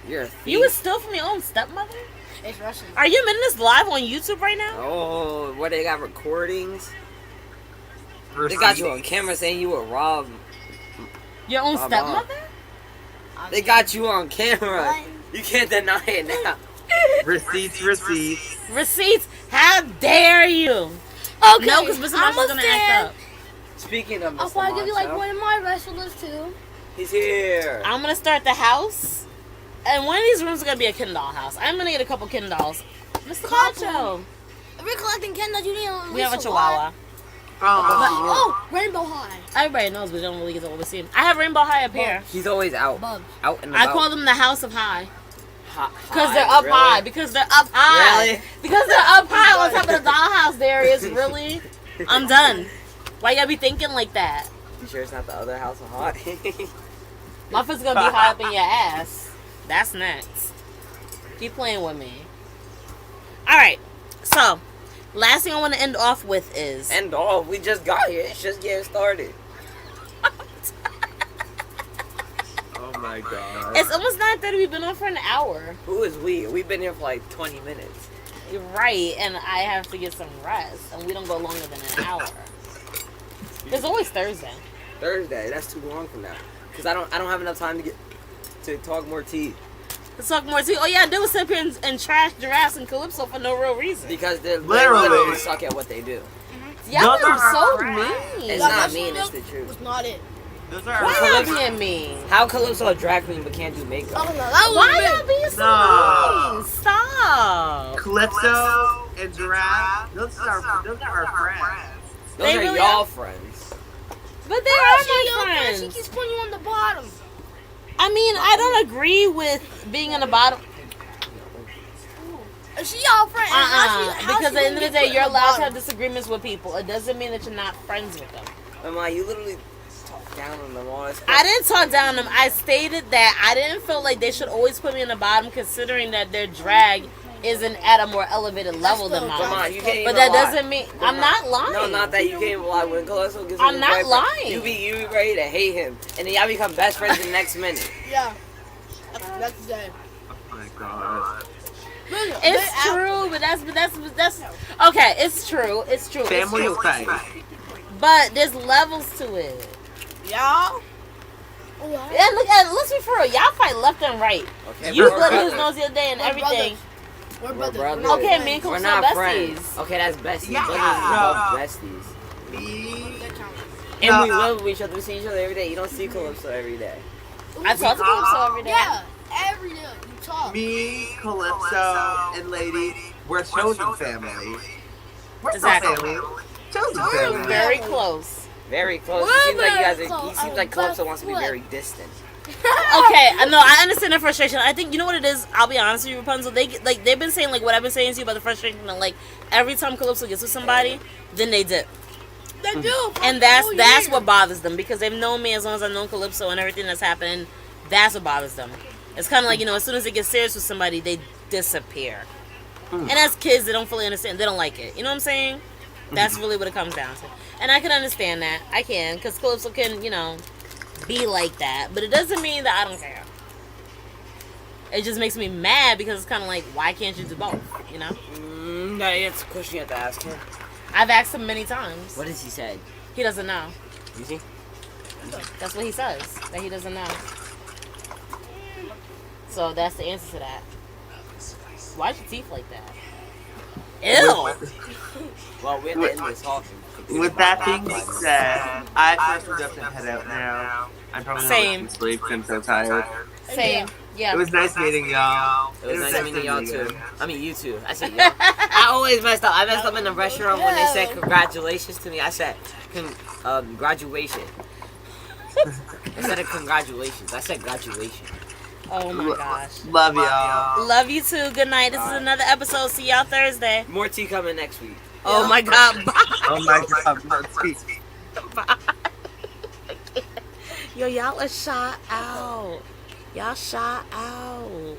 You're a thief. You would steal from your own stepmother. It's wrestling. Are you admitting this live on YouTube right now? Oh, what they got recordings? They got you on camera saying you would rob Your own My mom. stepmother? They got you on camera. What? You can't deny it now. Receipts. Receipts? How dare you? Okay. No, because Mr. Marshall's gonna act up. Speaking of Mr. I'll probably give you like Macho, one of my wrestlers too. he's here. I'm gonna start the house, and one of these rooms is gonna be a Ken doll house. I'm gonna get a couple Ken dolls. Mr. Macho. If we're collecting Ken dolls, you need at We have a least Chihuahua. Oh, Rainbow High. Everybody knows, but you don't really get to always see him. I have Rainbow High up here. He's always out. Bubs. Out and I about. call them the House of High. Because High, they're up really? high. Because they're up high. Really? Because they're up high on top of the dollhouse, Darius. Really? I'm done. Why you gotta be thinking like that? You sure it's not the other house of hot? My foot's gonna be high up in your ass. That's next. Keep playing with me. Alright. So, last thing I want to end off with is... And all, we just got here. It's just getting started. Oh my god. It's almost 9:30. We've been on for an hour. Who is we? We've been here for like 20 minutes. You're right, and I have to get some rest, and we don't go longer than an hour. It's always Thursday. Thursday. That's too long from now. Because I don't have enough time to talk more tea. Let's talk more too. Oh yeah, I do sit here and trash Giraffes and Calypso for no real reason. Because they Literally. literally suck at what they do. Y'all Those are are so friends. mean. It's Yeah, not that's mean, it's milk the truth. was not it. Those are Why y'all being mean? How Calypso a drag queen but can't do makeup? Oh no, that was Why me. y'all being so No. mean? Stop. Calypso and Giraffe. Those are our friends. Those They are really y'all are- friends. But they Why are is she your my friend? She friends. keeps putting you on the bottom. I mean, I don't agree with being in the bottom. Is she your friend? Because at the end of the day, you're allowed to have disagreements with people. It doesn't mean that you're not friends with them. Mama, you literally talk down on them all this. I didn't talk down on them. I stated that I didn't feel like they should always put me in the bottom, considering that their drag isn't at a more elevated level than Come mine. on, you can't But even that lie. doesn't mean I'm not lying. No, not that you can't even lie. When Calypso gets I'm with not his boyfriend, lying. You be ready to hate him, and then y'all become best friends the next minute. Yeah. That's the day. Oh my god. It's true, but that's okay. It's true. It's true. Family it's true. fight. But there's levels to it. Y'all. Yeah, let's be for real. Y'all fight left and right. Okay, You we're blood his brothers. nose the other day and We're everything. We're We're brothers. brothers. not Okay, friends. me and We're Calypso not besties. friends. Okay, that's besties. Yeah. Brothers is No. both besties. Me. That counts. And No. we love each other. We see each other every day. You don't see Calypso every day. I talk to Calypso every day. Yeah, every day you talk. Me, Calypso, and Lady, we're chosen family. We're Exactly. still family. Chosen We're family. very close. Very close. We're It seems like you guys very are, close. he seems I'm like Calypso best wants to be friend. very distant. Okay, no, I understand their frustration. I think you know what it is. I'll be honest with you, Rapunzel. They've been saying like what I've been saying to you about the frustration. That, like every time Calypso gets with somebody, then they dip, They do. and that's what bothers them because they've known me as long as I've known Calypso and everything that's happening. That's what bothers them. It's kind of like as soon as they get serious with somebody, they disappear. And as kids, they don't fully understand. They don't like it. You know what I'm saying? That's really what it comes down to. And I can understand that. I can, because Calypso can, be like that. But it doesn't mean that I don't care. It just makes me mad because it's kind of like, why can't you do both? That's a question you have to ask him. I've asked him many times. What has he said? He doesn't know. You see? That's what he says. That he doesn't know. So that's the answer to that. Why's your teeth like that? Ew. Well, we're at the end of this talking. With that being said, I first have to head out now. I'm probably Same. not sleep since I'm tired. Same. Yeah. It was nice meeting y'all. It was nice meeting y'all too. again. I mean, you too. I said y'all. I always messed up. I messed up in the restaurant when they said congratulations to me. I said graduation. Instead of congratulations, I said graduation. Oh my gosh. Love y'all. Love you too. Good night. This is another episode. See y'all Thursday. More tea coming next week. Oh my God. Bye. Oh my god, let's see. Yo, y'all are shot out. Y'all shot out.